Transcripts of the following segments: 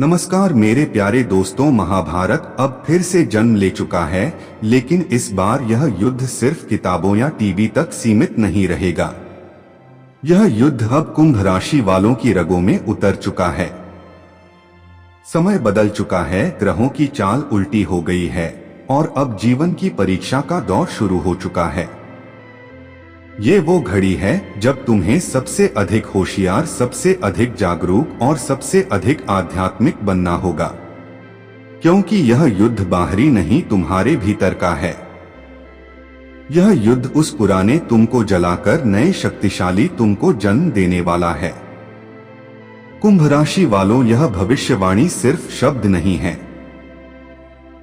नमस्कार मेरे प्यारे दोस्तों, महाभारत अब फिर से जन्म ले चुका है, लेकिन इस बार यह युद्ध सिर्फ किताबों या टीवी तक सीमित नहीं रहेगा। यह युद्ध अब कुंभ राशि वालों की रगों में उतर चुका है। समय बदल चुका है, ग्रहों की चाल उल्टी हो गई है और अब जीवन की परीक्षा का दौर शुरू हो चुका है। ये वो घड़ी है जब तुम्हें सबसे अधिक होशियार, सबसे अधिक जागरूक और सबसे अधिक आध्यात्मिक बनना होगा, क्योंकि यह युद्ध बाहरी नहीं, तुम्हारे भीतर का है। यह युद्ध उस पुराने तुमको जलाकर नए शक्तिशाली तुमको जन्म देने वाला है। कुंभ राशि वालों, यह भविष्यवाणी सिर्फ शब्द नहीं है,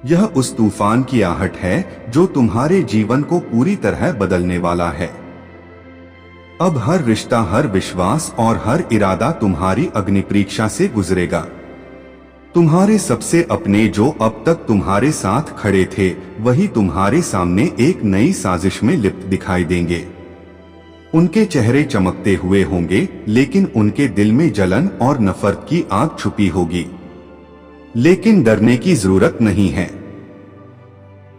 यह उस तूफान की आहट है जो तुम्हारे जीवन को पूरी तरह बदलने वाला है। अब हर रिश्ता, हर विश्वास और हर इरादा तुम्हारी अग्नि परीक्षा से गुजरेगा। तुम्हारे सबसे अपने जो अब तक तुम्हारे साथ खड़े थे, वही तुम्हारे सामने एक नई साजिश में लिप्त दिखाई देंगे। उनके चेहरे चमकते हुए होंगे, लेकिन उनके दिल में जलन और नफरत की आग छुपी होगी। लेकिन डरने की जरूरत नहीं है।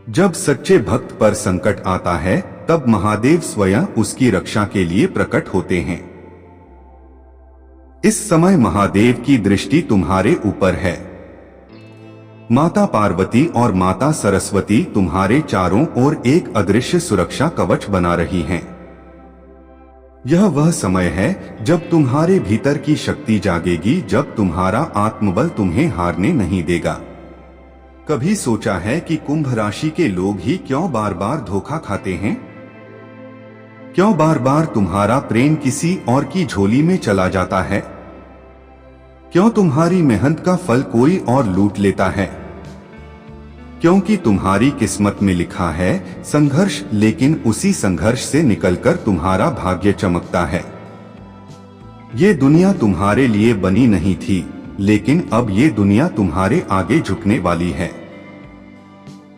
जब सच्चे भक्त पर संकट आता है, तब महादेव स्वयं उसकी रक्षा के लिए प्रकट होते हैं। इस समय महादेव की दृष्टि तुम्हारे ऊपर है। माता पार्वती और माता सरस्वती तुम्हारे चारों ओर एक अदृश्य सुरक्षा कवच बना रही हैं। यह वह समय है जब तुम्हारे भीतर की शक्ति जागेगी, जब तुम्हारा आत्मबल तुम्हें हारने नहीं देगा। कभी सोचा है कि कुंभ राशि के लोग ही क्यों बार बार धोखा खाते हैं? क्यों बार बार तुम्हारा प्रेम किसी और की झोली में चला जाता है? क्यों तुम्हारी मेहनत का फल कोई और लूट लेता है? क्योंकि तुम्हारी किस्मत में लिखा है संघर्ष, लेकिन उसी संघर्ष से निकलकर तुम्हारा भाग्य चमकता है। ये दुनिया तुम्हारे लिए बनी नहीं थी, लेकिन अब ये दुनिया तुम्हारे आगे झुकने वाली है।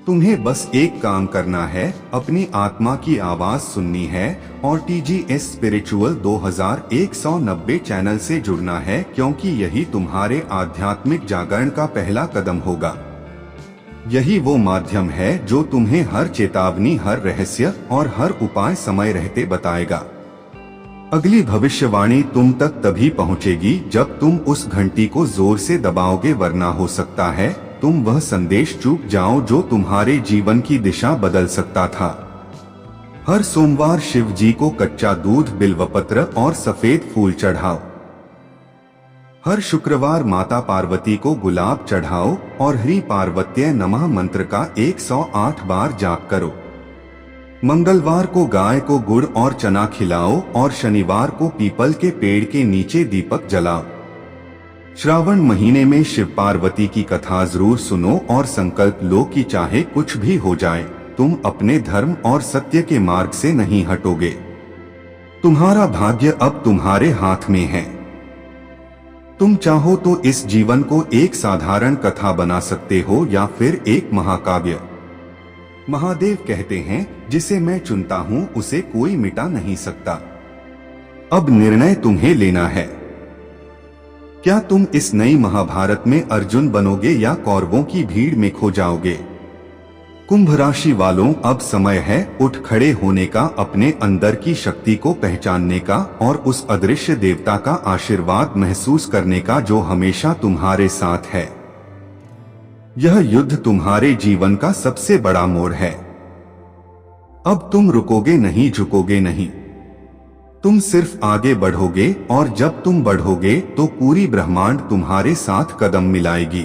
तुम्हें बस एक काम करना है, अपनी आत्मा की आवाज सुननी है और TGS स्पिरिचुअल 2190 चैनल से जुड़ना है, क्योंकि यही तुम्हारे आध्यात्मिक जागरण का पहला कदम होगा। यही वो माध्यम है जो तुम्हें हर चेतावनी, हर रहस्य और हर उपाय समय रहते बताएगा। अगली भविष्यवाणी तुम तक तभी पहुंचेगी जब तुम उस घंटी को जोर से दबाओगे, वरना हो सकता है तुम वह संदेश चूक जाओ जो तुम्हारे जीवन की दिशा बदल सकता था। हर सोमवार शिव जी को कच्चा दूध, बिल्वपत्र और सफेद फूल चढ़ाओ। हर शुक्रवार माता पार्वती को गुलाब चढ़ाओ और ह्री पार्वत्य नमः मंत्र का 108 बार जाप करो। मंगलवार को गाय को गुड़ और चना खिलाओ और शनिवार को पीपल के पेड़ के नीचे दीपक जलाओ। श्रावण महीने में शिव पार्वती की कथा जरूर सुनो और संकल्प लो कि चाहे कुछ भी हो जाए, तुम अपने धर्म और सत्य के मार्ग से नहीं हटोगे। तुम्हारा भाग्य अब तुम्हारे हाथ में है। तुम चाहो तो इस जीवन को एक साधारण कथा बना सकते हो या फिर एक महाकाव्य। महादेव कहते हैं, जिसे मैं चुनता हूं उसे कोई मिटा नहीं सकता। अब निर्णय तुम्हें लेना है। क्या तुम इस नई महाभारत में अर्जुन बनोगे या कौरवों की भीड़ में खो जाओगे? कुंभ राशि वालों, अब समय है उठ खड़े होने का, अपने अंदर की शक्ति को पहचानने का और उस अदृश्य देवता का आशीर्वाद महसूस करने का जो हमेशा तुम्हारे साथ है। यह युद्ध तुम्हारे जीवन का सबसे बड़ा मोड़ है। अब तुम रुकोगे नहीं, झुकोगे नहीं, तुम सिर्फ आगे बढ़ोगे और जब तुम बढ़ोगे तो पूरी ब्रह्मांड तुम्हारे साथ कदम मिलाएगी।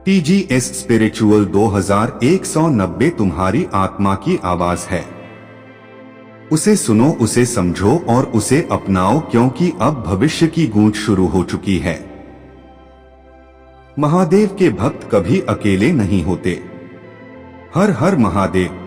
TGS स्पिरिचुअल 2190 तुम्हारी आत्मा की आवाज है। उसे सुनो, उसे समझो और उसे अपनाओ, क्योंकि अब भविष्य की गूंज शुरू हो चुकी है। महादेव के भक्त कभी अकेले नहीं होते। हर हर महादेव।